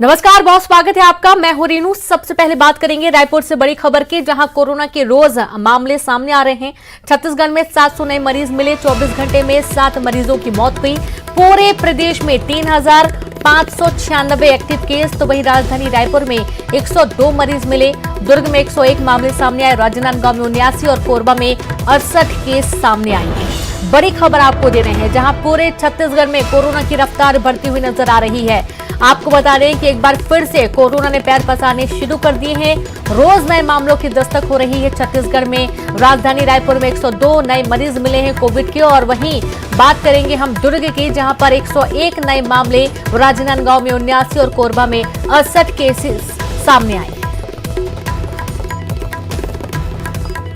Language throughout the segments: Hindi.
नमस्कार, बहुत स्वागत है आपका। मैं हूं रीनू। सबसे पहले बात करेंगे रायपुर से बड़ी खबर की, जहां कोरोना के रोज मामले सामने आ रहे हैं। छत्तीसगढ़ में 700 नए मरीज मिले। 24 घंटे में 7 मरीजों की मौत हुई। पूरे प्रदेश में 3,596 एक्टिव केस। तो वहीं राजधानी रायपुर में 102 मरीज मिले। दुर्ग में 101 मामले सामने आए। राजनांदगांव में 79 और कोरबा में 68 केस सामने आए हैं। बड़ी खबर आपको दे रहे हैं, जहां पूरे छत्तीसगढ़ में कोरोना की रफ्तार बढ़ती हुई नजर आ रही है। आपको बता दें कि एक बार फिर से कोरोना ने पैर पसारने शुरू कर दिए हैं। रोज नए मामलों की दस्तक हो रही है छत्तीसगढ़ में। राजधानी रायपुर में 102 नए मरीज मिले हैं कोविड के। और वहीं बात करेंगे हम दुर्ग की, जहां पर 101 नए मामले, राजनांदगांव में 79 और कोरबा में 68 केसेस सामने आए।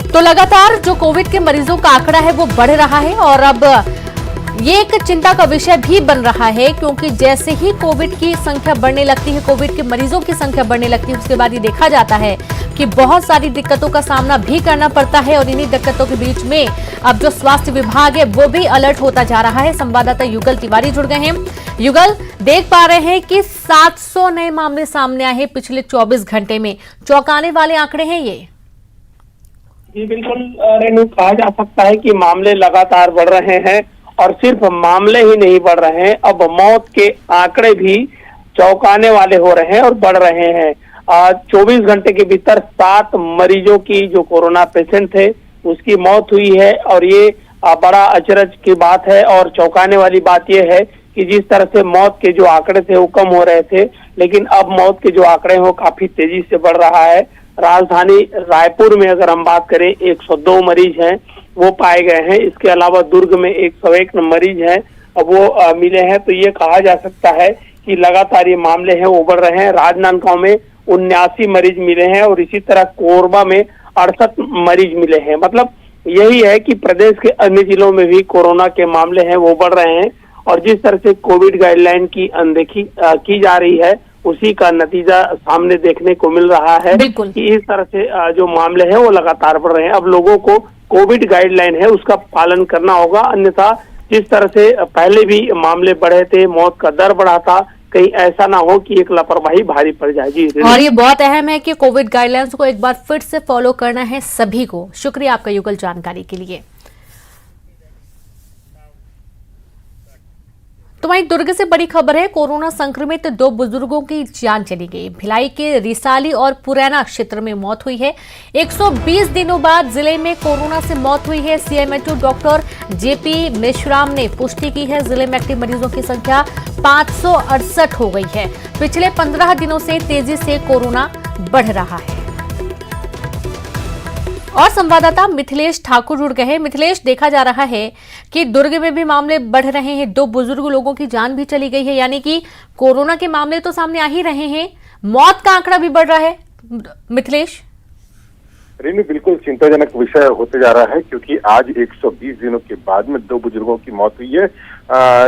तो लगातार जो कोविड के मरीजों का आंकड़ा है वो बढ़ रहा है और अब ये एक चिंता का विषय भी बन रहा है, क्योंकि जैसे ही कोविड की संख्या बढ़ने लगती है, कोविड के मरीजों की संख्या बढ़ने लगती है, उसके बाद ये देखा जाता है कि बहुत सारी दिक्कतों का सामना भी करना पड़ता है। और इन्हीं दिक्कतों के बीच में अब जो स्वास्थ्य विभाग है वो भी अलर्ट होता जा रहा है। संवाददाता युगल तिवारी जुड़ गए हैं। युगल, देख पा रहे हैं कि 700 नए मामले सामने आए हैं पिछले 24 घंटे में। चौंकाने वाले आंकड़े हैं ये। जी बिल्कुल रेणु, कहा जा सकता है कि मामले लगातार बढ़ रहे हैं और सिर्फ मामले ही नहीं बढ़ रहे हैं, अब मौत के आंकड़े भी चौंकाने वाले हो रहे हैं और बढ़ रहे हैं। 24 घंटे के भीतर 7 मरीजों की जो कोरोना पेशेंट थे उसकी मौत हुई है और ये बड़ा अचरज की बात है। और चौंकाने वाली बात यह है कि जिस तरह से मौत के जो आंकड़े थे वो कम हो रहे थे, लेकिन अब मौत के जो आंकड़े हैं वो काफी तेजी से बढ़ रहा है। राजधानी रायपुर में अगर हम बात करें 102 मरीज हैं वो पाए गए हैं। इसके अलावा दुर्ग में 101 मरीज हैं वो मिले हैं। तो ये कहा जा सकता है कि लगातार ये मामले हैं वो बढ़ रहे हैं। राजनांदगांव में 79 मरीज मिले हैं और इसी तरह कोरबा में 68 मरीज मिले हैं। मतलब यही है कि प्रदेश के अन्य जिलों में भी कोरोना के मामले हैं वो बढ़ रहे हैं और जिस तरह से कोविड गाइडलाइन की अनदेखी की जा रही है उसी का नतीजा सामने देखने को मिल रहा है कि इस तरह से जो मामले हैं वो लगातार बढ़ रहे हैं। अब लोगों को कोविड गाइडलाइन है उसका पालन करना होगा, अन्यथा जिस तरह से पहले भी मामले बढ़े थे, मौत का दर बढ़ा था, कहीं ऐसा ना हो कि एक लापरवाही भारी पड़ जाए। जी, और ये बहुत अहम है कि कोविड गाइडलाइंस को एक बार फिर से फॉलो करना है सभी को। शुक्रिया आपका युगल जानकारी के लिए। तो वहीं दुर्ग से बड़ी खबर है, कोरोना संक्रमित 2 बुजुर्गों की जान चली गई। भिलाई के रिसाली और पुरैना क्षेत्र में मौत हुई है। 120 दिनों बाद जिले में कोरोना से मौत हुई है। सीएमएचओ डॉक्टर जेपी मेश्राम ने पुष्टि की है। जिले में एक्टिव मरीजों की संख्या 568 हो गई है। पिछले 15 दिनों से तेजी से कोरोना बढ़ रहा है। और संवाददाता मिथिलेश ठाकुर जुड़ गए हैं। मिथिलेश, देखा जा रहा है कि दुर्ग में भी मामले बढ़ रहे हैं। 2 बुजुर्ग लोगों की जान भी चली गई है, यानी कि कोरोना के मामले तो सामने आ ही रहे हैं, मौत का आंकड़ा भी बढ़ रहा है। मिथिलेश, रेणु, बिल्कुल चिंताजनक विषय होते जा रहा है, क्योंकि आज 120 दिनों के बाद में 2 बुजुर्गों की मौत हुई है,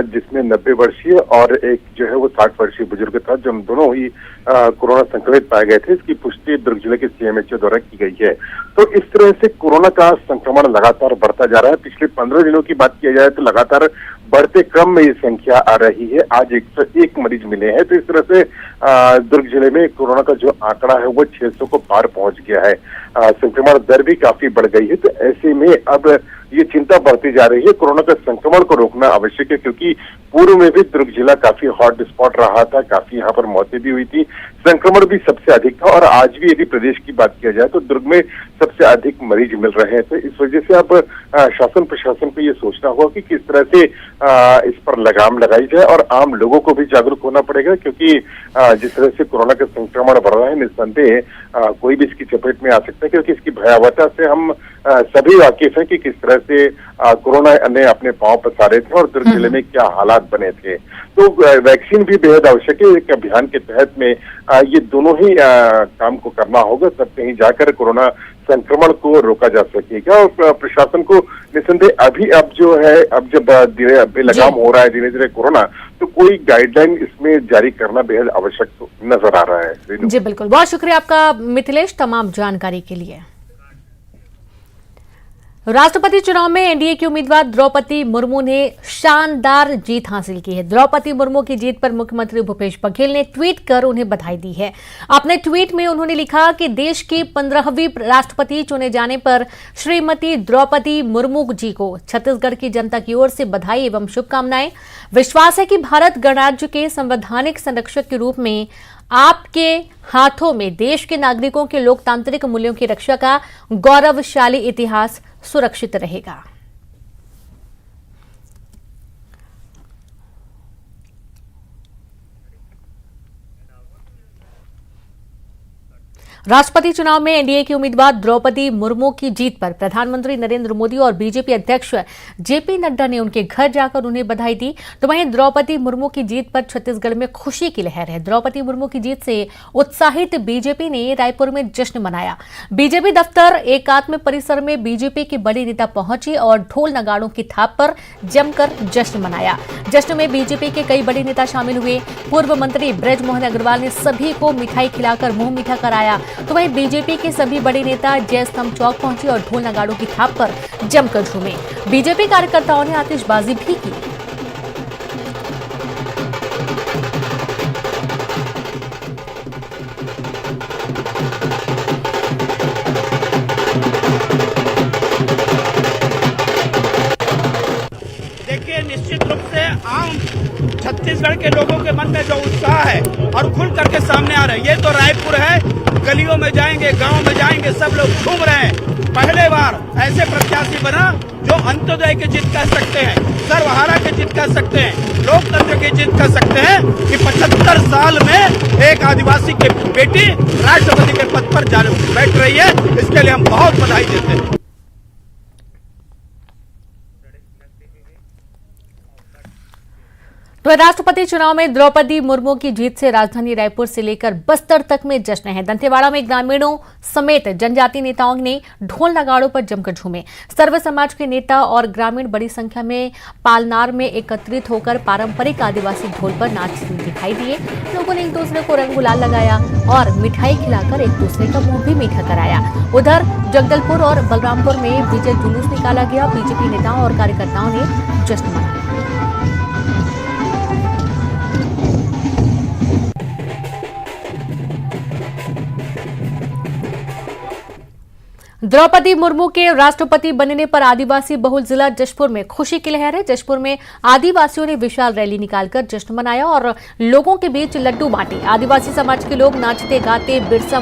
जिसमें 90 वर्षीय और एक जो है वो 60 वर्षीय बुजुर्ग था, जो दोनों ही कोरोना संक्रमित पाए गए थे। इसकी पुष्टि दुर्ग जिले के सीएमएचओ द्वारा की गई है। तो इस तरह से कोरोना का संक्रमण लगातार बढ़ता जा रहा है। पिछले 15 दिनों की बात किया जाए तो लगातार बढ़ते क्रम में ये संख्या आ रही है। आज 101 मरीज मिले हैं। तो इस तरह से दुर्ग जिले में कोरोना का जो आंकड़ा है वो 600 को पार पहुंच गया है। संक्रमण दर भी काफी बढ़ गई है। तो ऐसे में अब ये चिंता बढ़ती जा रही है। कोरोना का संक्रमण को रोकना आवश्यक है, क्योंकि पूर्व में भी दुर्ग जिला काफी हॉट स्पॉट रहा था, काफी यहाँ पर मौतें भी हुई थी, संक्रमण भी सबसे अधिक था। और आज भी यदि प्रदेश की बात किया जाए तो दुर्ग में सबसे अधिक मरीज मिल रहे हैं। तो इस वजह से अब शासन प्रशासन को ये सोचना होगा कि किस तरह से इस पर लगाम लगाई जाए और आम लोगों को भी जागरूक होना पड़ेगा, क्योंकि जिस तरह से कोरोना का संक्रमण बढ़ रहा है, निस्संदेह कोई भी इसकी चपेट में आ सकता है, क्योंकि इसकी भयावहता से हम सभी वाकिफ हैं कि किस तरह से कोरोना ने अपने पांव पसारे थे और दुर्ग जिले में क्या हालात बने थे। तो वैक्सीन भी बेहद आवश्यक है। एक अभियान के तहत में ये दोनों ही काम को करना होगा, तब कहीं जाकर कोरोना संक्रमण को रोका जा सकेगा। और प्रशासन को निस्संदेह अब जो है, अब जब बेलगाम हो रहा है धीरे धीरे कोरोना, तो कोई गाइडलाइन इसमें जारी करना बेहद आवश्यक नजर आ रहा है। जी बिल्कुल, बहुत शुक्रिया आपका मिथिलेश तमाम जानकारी के लिए। राष्ट्रपति चुनाव में एनडीए की उम्मीदवार द्रौपदी मुर्मू ने शानदार जीत हासिल की है। द्रौपदी मुर्मू की जीत पर मुख्यमंत्री भूपेश बघेल ने ट्वीट कर उन्हें बधाई दी है। अपने ट्वीट में उन्होंने लिखा कि देश की 15वीं राष्ट्रपति चुने जाने पर श्रीमती द्रौपदी मुर्मू जी को छत्तीसगढ़ की जनता की ओर से बधाई एवं शुभकामनाएं। विश्वास है कि भारत गणराज्य के संवैधानिक संरक्षक के रूप में आपके हाथों में देश के नागरिकों के लोकतांत्रिक मूल्यों की रक्षा का गौरवशाली इतिहास सुरक्षित रहेगा। राष्ट्रपति चुनाव में एनडीए की उम्मीदवार द्रौपदी मुर्मू की जीत पर प्रधानमंत्री नरेंद्र मोदी और बीजेपी अध्यक्ष जेपी नड्डा ने उनके घर जाकर उन्हें बधाई दी। तो वहीं द्रौपदी मुर्मू की जीत पर छत्तीसगढ़ में खुशी की लहर है। द्रौपदी मुर्मू की जीत से उत्साहित बीजेपी ने रायपुर में जश्न मनाया। बीजेपी दफ्तर एकात्म परिसर में बीजेपी के बड़े नेता पहुंचे और ढोल नगाड़ों की थाप पर जमकर जश्न मनाया। जश्न में बीजेपी के कई बड़े नेता शामिल हुए। पूर्व मंत्री बृजमोहन अग्रवाल ने सभी को मिठाई खिलाकर मुंह मीठा कराया। तो वहीं बीजेपी के सभी बड़े नेता जय स्तंभ चौक पहुंचे और ढोल नगाड़ों की थाप पर जमकर झूमे। बीजेपी कार्यकर्ताओं ने आतिशबाजी भी की। देखिए, निश्चित रूप से आम छत्तीसगढ़ के लोगों के मन में जो उत्साह है और खुल करके सामने आ रहा है। ये तो रायपुर है, गलियों में जाएंगे, गांव में जाएंगे, सब लोग घूम रहे हैं। पहले बार ऐसे प्रत्याशी बना जो अंत्योदय की जिद कर सकते हैं, सर्वहारा की जिद कर सकते हैं, लोकतंत्र की जिद कर सकते हैं कि 75 साल में एक आदिवासी की बेटी राष्ट्रपति के पद पर बैठ रही है। इसके लिए हम बहुत बधाई देते हैं। तो राष्ट्रपति चुनाव में द्रौपदी मुर्मू की जीत से राजधानी रायपुर से लेकर बस्तर तक में जश्न है। दंतेवाड़ा में ग्रामीणों समेत जनजातीय नेताओं ने ढोल नगाड़ों पर जमकर झूमे। सर्व समाज के नेता और ग्रामीण बड़ी संख्या में पालनार में एकत्रित होकर पारंपरिक आदिवासी ढोल पर नाचते दिखाई दिए। लोगों ने एक दूसरे को रंग गुलाल लगाया और मिठाई खिलाकर एक दूसरे का मुंह भी मीठा कराया। उधर जगदलपुर और बलरामपुर में विजय जुलूस निकाला गया। बीजेपी नेताओं और कार्यकर्ताओं ने जश्न मनाया। द्रौपदी मुर्मू के राष्ट्रपति बनने पर आदिवासी बहुल जिला जशपुर में खुशी की लहर है। जशपुर में आदिवासियों ने विशाल रैली निकालकर जश्न मनाया और लोगों के बीच लड्डू बांटे। आदिवासी समाज के लोग नाचते गाते बिरसा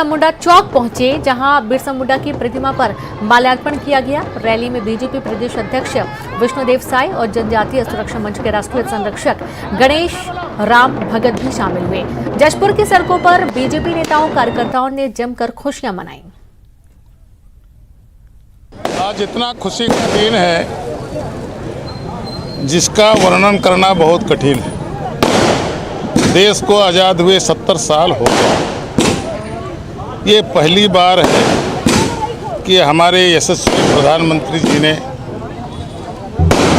मुंडा चौक पहुंचे, जहां बिरसा मुंडा की प्रतिमा पर माल्यार्पण किया गया। रैली में बीजेपी प्रदेश अध्यक्ष विष्णुदेव साय और जनजातीय सुरक्षा मंच के राष्ट्रीय संरक्षक गणेश राम भगत भी शामिल हुए। जशपुर की सड़कों पर बीजेपी नेताओं कार्यकर्ताओं ने जमकर खुशियां मनाई। आज इतना खुशी का दिन है जिसका वर्णन करना बहुत कठिन है। देश को आज़ाद हुए 70 साल हो गए। ये पहली बार है कि हमारे यशस्वी प्रधानमंत्री जी ने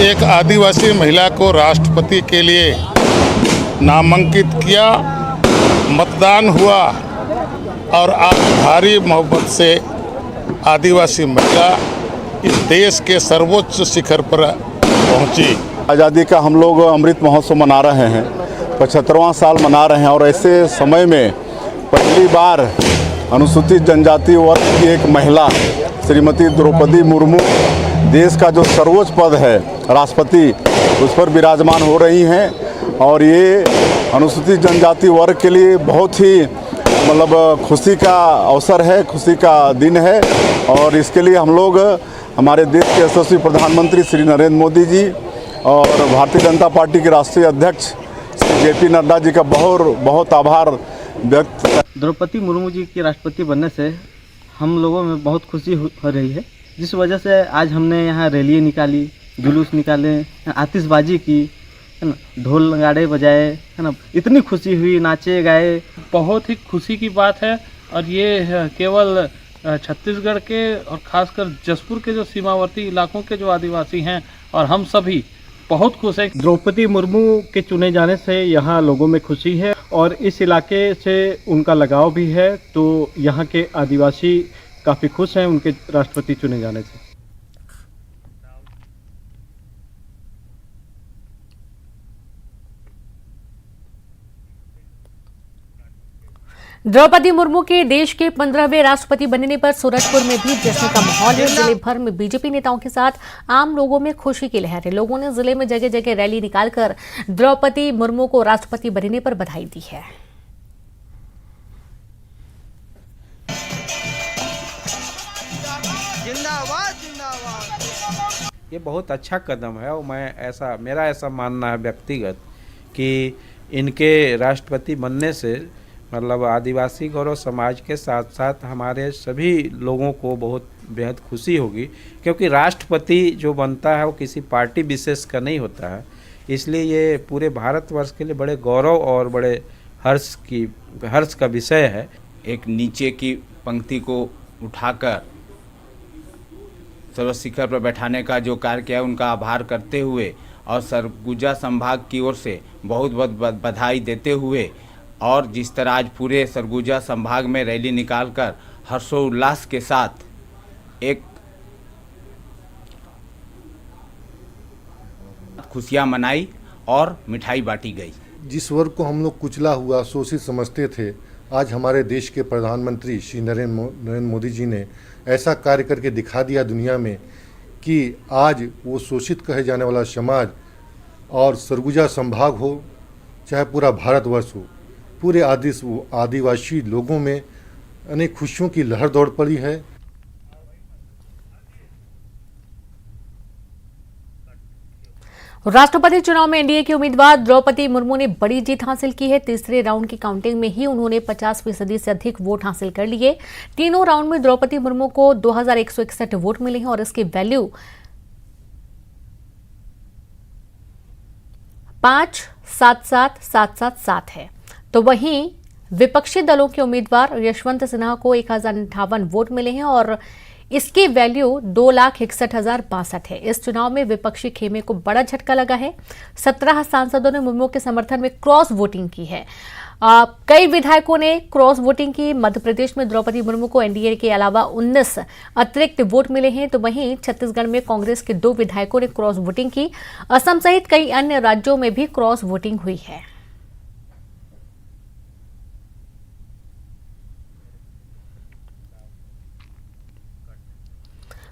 एक आदिवासी महिला को राष्ट्रपति के लिए नामांकित किया, मतदान हुआ और आज भारी मोहब्बत से आदिवासी महिला इस देश के सर्वोच्च शिखर पर पहुंची। आज़ादी का हम लोग अमृत महोत्सव मना रहे हैं, 75वां साल मना रहे हैं और ऐसे समय में पहली बार अनुसूचित जनजाति वर्ग की एक महिला श्रीमती द्रौपदी मुर्मू देश का जो सर्वोच्च पद है राष्ट्रपति, उस पर विराजमान हो रही हैं। और ये अनुसूचित जनजाति वर्ग के लिए बहुत ही खुशी का अवसर है, खुशी का दिन है। और इसके लिए हम लोग हमारे देश के यशस्वी प्रधानमंत्री श्री नरेंद्र मोदी जी और भारतीय जनता पार्टी के राष्ट्रीय अध्यक्ष श्री जेपी नड्डा जी का बहुत आभार व्यक्त। द्रौपदी मुर्मू जी के राष्ट्रपति बनने से हम लोगों में बहुत खुशी हो रही है, जिस वजह से आज हमने यहाँ रैली निकाली, जुलूस निकाले, आतिशबाजी की, है ना, ढोल नगाड़े बजाए, है ना, इतनी खुशी हुई, नाचे गाए। बहुत ही खुशी की बात है और ये केवल छत्तीसगढ़ के और खासकर जशपुर के जो सीमावर्ती इलाकों के जो आदिवासी हैं और हम सभी बहुत खुश है। द्रौपदी मुर्मू के चुने जाने से यहाँ लोगों में खुशी है और इस इलाके से उनका लगाव भी है, तो यहाँ के आदिवासी काफ़ी खुश हैं उनके राष्ट्रपति चुने जाने से। द्रौपदी मुर्मू के देश के 15वें राष्ट्रपति बनने पर सूरजपुर में भी जश्न का माहौल है। जिले भर में बीजेपी नेताओं के साथ आम लोगों में खुशी की लहर है। लोगों ने जिले में जगह जगह रैली निकालकर द्रौपदी मुर्मू को राष्ट्रपति बनने पर बधाई दी है। ये बहुत अच्छा कदम है और मेरा ऐसा मानना है व्यक्तिगत कि इनके राष्ट्रपति बनने से मतलब आदिवासी गौरव समाज के साथ साथ हमारे सभी लोगों को बहुत बेहद खुशी होगी, क्योंकि राष्ट्रपति जो बनता है वो किसी पार्टी विशेष का नहीं होता है। इसलिए ये पूरे भारतवर्ष के लिए बड़े गौरव और बड़े हर्ष का विषय है। एक नीचे की पंक्ति को उठाकर सर्व शिखर पर बैठाने का जो कार्य किया है उनका आभार करते हुए और सरगुजा संभाग की ओर से बहुत बहुत बधाई देते हुए, और जिस तरह आज पूरे सरगुजा संभाग में रैली निकालकर हर्षोल्लास के साथ एक खुशियां मनाई और मिठाई बांटी गई। जिस वर्ग को हम लोग कुचला हुआ शोषित समझते थे, आज हमारे देश के प्रधानमंत्री श्री नरेंद्र मोदी जी ने ऐसा कार्य करके दिखा दिया दुनिया में कि आज वो शोषित कहे जाने वाला समाज और सरगुजा संभाग हो चाहे पूरा भारतवर्ष हो, पूरे आदिवासी लोगों में अनेक खुशियों की लहर दौड़ पड़ी है। राष्ट्रपति चुनाव में एनडीए की उम्मीदवार द्रौपदी मुर्मू ने बड़ी जीत हासिल की है। तीसरे राउंड की काउंटिंग में ही उन्होंने 50% से अधिक वोट हासिल कर लिए। तीनों राउंड में द्रौपदी मुर्मू को 2161 वोट मिले हैं और इसकी वैल्यू 5,77,777 है। तो वहीं विपक्षी दलों के उम्मीदवार यशवंत सिन्हा को 1058 वोट मिले हैं और इसकी वैल्यू 2,61,062 है। इस चुनाव में विपक्षी खेमे को बड़ा झटका लगा है। 17 सांसदों ने मुर्मू के समर्थन में क्रॉस वोटिंग की है। कई विधायकों ने क्रॉस वोटिंग की। मध्य प्रदेश में द्रौपदी मुर्मू को एनडीए के अलावा 19 अतिरिक्त वोट मिले हैं। तो वहीं छत्तीसगढ़ में कांग्रेस के 2 विधायकों ने क्रॉस वोटिंग की। असम सहित कई अन्य राज्यों में भी क्रॉस वोटिंग हुई है।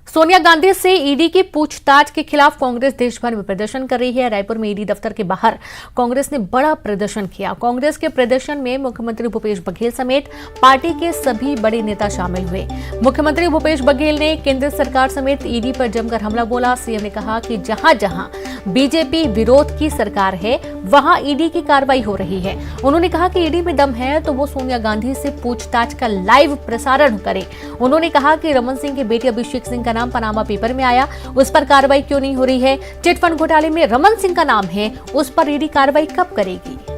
सोनिया गांधी से ईडी की पूछताछ के खिलाफ कांग्रेस देश भर में प्रदर्शन कर रही है। रायपुर में ईडी दफ्तर के बाहर कांग्रेस ने बड़ा प्रदर्शन किया। कांग्रेस के प्रदर्शन में मुख्यमंत्री भूपेश बघेल समेत पार्टी के सभी बड़े नेता शामिल हुए। मुख्यमंत्री भूपेश बघेल ने केंद्र सरकार समेत ईडी पर जमकर हमला बोला। सीएम ने कहा कि जहां जहां बीजेपी विरोध की सरकार है वहां ईडी की कार्रवाई हो रही है। उन्होंने कहा कि ईडी में दम है तो वो सोनिया गांधी से पूछताछ का लाइव प्रसारण करे। उन्होंने कहा कि रमन सिंह के बेटे अभिषेक सिंह का नाम पनामा पेपर में आया, उस पर कार्रवाई क्यों नहीं हो रही है? चिटफंड घोटाले में रमन सिंह का नाम है, उस पर ईडी कार्रवाई कब करेगी?